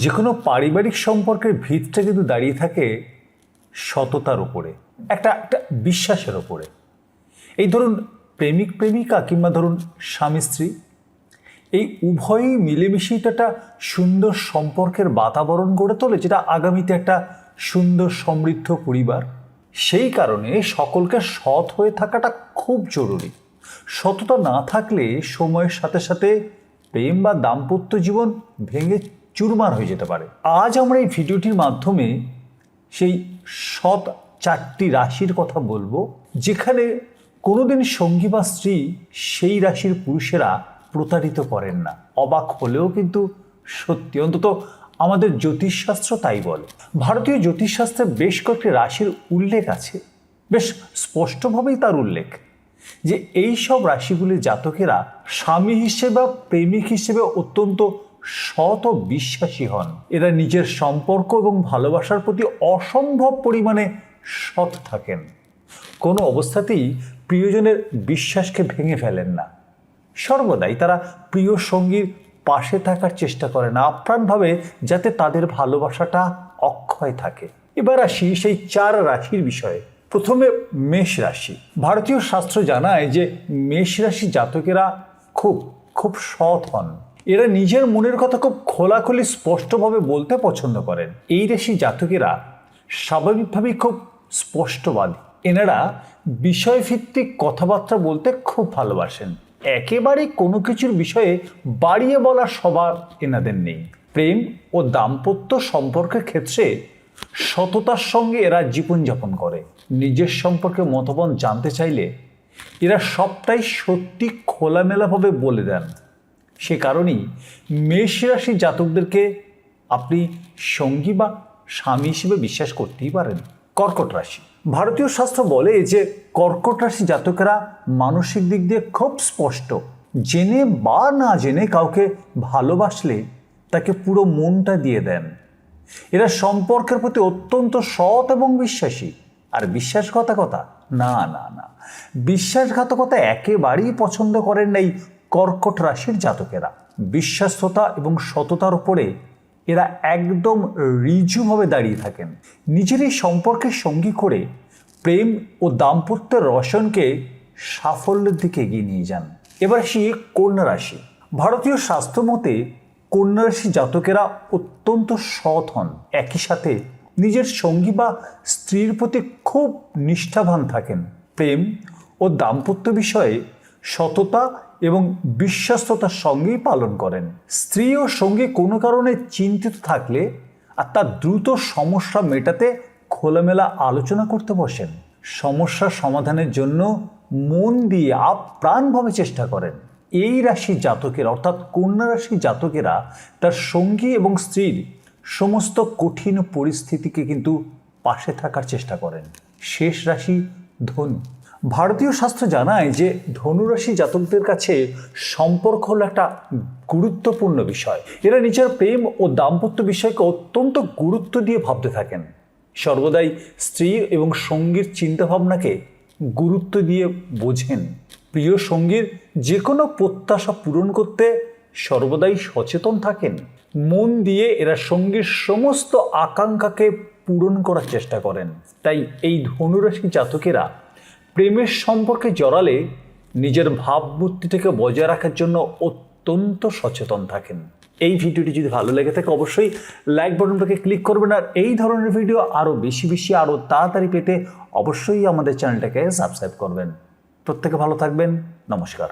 যে কোনো পারিবারিক সম্পর্কের ভিতটা কিন্তু দাঁড়িয়ে থাকে সততার উপরে, একটা বিশ্বাসের ওপরে। এই ধরুন প্রেমিক প্রেমিকা কিংবা ধরুন স্বামী স্ত্রী, এই উভয়ই মিলেমিশেই তো একটা সুন্দর সম্পর্কের বাতাবরণ গড়ে তোলে, যেটা আগামীতে একটা সুন্দর সমৃদ্ধ পরিবার। সেই কারণে সকলকে সৎ হয়ে থাকাটা খুব জরুরি। সততা না থাকলে সময়ের সাথে সাথে প্রেম বা দাম্পত্য জীবন ভেঙে চুরমার হয়ে যেতে পারে। আজ আমরা এই ভিডিওটির মাধ্যমে সেই সৎ 4টি রাশির কথা বলবো, যেখানে কোনোদিন সঙ্গী বা স্ত্রী সেই রাশির পুরুষেরা প্রতারিত করেন না। অবাক হলেও কিন্তু সত্যি, অন্তত আমাদের জ্যোতিষশাস্ত্র তাই বলে। ভারতীয় জ্যোতিষশাস্ত্রে বেশ কয়েকটি রাশির উল্লেখ আছে, বেশ স্পষ্টভাবেই তার উল্লেখ যে এই সব রাশিগুলির জাতকেরা স্বামী হিসেবে বা প্রেমিক হিসেবে অত্যন্ত সৎ ও বিশ্বাসী হন। এরা নিজের সম্পর্ক এবং ভালোবাসার প্রতি অসম্ভব পরিমাণে সৎ থাকেন। কোনো অবস্থাতেই প্রিয়জনের বিশ্বাসকে ভেঙে ফেলেন না। সর্বদাই তারা প্রিয় সঙ্গীর পাশে থাকার চেষ্টা করেন আপ্রাণভাবে, যাতে তাদের ভালোবাসাটা অক্ষয় থাকে। এবার আসি সেই 4 রাশির বিষয়ে। প্রথমে মেষ রাশি। ভারতীয় শাস্ত্র জানায় যে মেষ রাশি জাতকেরা খুব সৎ হন। এরা নিজের মনের কথা খুব খোলাখুলি স্পষ্টভাবে বলতে পছন্দ করেন। এই রাশি জাতকেরা স্বাভাবিকভাবেই খুব স্পষ্টবাদী। এনারা বিষয়ভিত্তিক কথাবার্তা বলতে খুব ভালোবাসেন। একেবারেই কোনো কিছুর বিষয়ে বাড়িয়ে বলার স্বভাব এনাদের নেই। প্রেম ও দাম্পত্য সম্পর্কের ক্ষেত্রে সততার সঙ্গে এরা জীবনযাপন করে। নিজের সম্পর্কে মতামত জানতে চাইলে এরা সবটাই সত্যি খোলামেলাভাবে বলে দেন। সে কারণেই মেষ রাশি জাতকদেরকে আপনি সঙ্গী বা স্বামী হিসেবে বিশ্বাস করতেই পারেন। কর্কট রাশি। ভারতীয় শাস্ত্র বলে যে কর্কট রাশি জাতকেরা মানসিক দিক দিয়ে খুব স্পষ্ট। জেনে বা না জেনে কাউকে ভালোবাসলে তাকে পুরো মনটা দিয়ে দেন। এরা সম্পর্কের প্রতি অত্যন্ত সৎ এবং বিশ্বাসী। আর বিশ্বাসঘাতকতা না, বিশ্বাসঘাতকতা একেবারেই পছন্দ করেন না এই কর্কট রাশির জাতকেরা। বিশ্বাসতা এবং সততার উপরে এরা একদম ঋজুভাবে দাঁড়িয়ে থাকেন। নিজের এই সম্পর্কের সঙ্গী করে প্রেম ও দাম্পত্যের রসায়নকে সাফল্যের দিকে এগিয়ে নিয়ে যান। এবার আসি কন্যা রাশি। ভারতীয় শাস্ত্র মতে কন্যা রাশি জাতকেরা অত্যন্ত সৎ হন। একই সাথে নিজের সঙ্গী বা স্ত্রীর প্রতি খুব নিষ্ঠাবান থাকেন। প্রেম ও দাম্পত্য বিষয়ে সততা এবং বিশ্বস্ততার সঙ্গেই পালন করেন। স্ত্রী ও সঙ্গী কোনো কারণে চিন্তিত থাকলে আর তার দ্রুত সমস্যা মেটাতে খোলামেলা আলোচনা করতে বসেন। সমস্যার সমাধানের জন্য মন দিয়ে আপ্রাণভাবে চেষ্টা করেন। এই রাশির জাতকেরা অর্থাৎ কন্যা রাশির জাতকেরা তার সঙ্গী এবং স্ত্রীর সমস্ত কঠিন পরিস্থিতিকে কিন্তু পাশে থাকার চেষ্টা করেন। শেষ রাশি ধনু। ভারতীয় শাস্ত্র জানায় যে ধনুরাশি জাতকদের কাছে সম্পর্ক হলো একটা গুরুত্বপূর্ণ বিষয়। এরা নিজের প্রেম ও দাম্পত্য বিষয়কে অত্যন্ত গুরুত্ব দিয়ে ভাবতে থাকেন। সর্বদাই স্ত্রী এবং সঙ্গীর চিন্তাভাবনাকে গুরুত্ব দিয়ে বোঝেন। প্রিয় সঙ্গীর যে কোনো প্রত্যাশা পূরণ করতে সর্বদাই সচেতন থাকেন। মন দিয়ে এরা সঙ্গীর সমস্ত আকাঙ্ক্ষাকে পূরণ করার চেষ্টা করেন। তাই এই ধনুরাশি জাতকেরা প্রেমের সম্পর্কে জড়ালে নিজের ভাবমূর্তিটাকে বজায় রাখার জন্য অত্যন্ত সচেতন থাকেন। এই ভিডিওটি যদি ভালো লেগে থাকে অবশ্যই লাইক বাটনটাকে ক্লিক করবেন। আর এই ধরনের ভিডিও আরও বেশি আরও তাড়াতাড়ি পেতে অবশ্যই আমাদের চ্যানেলটাকে সাবস্ক্রাইব করবেন। প্রত্যেকে ভালো থাকবেন। নমস্কার।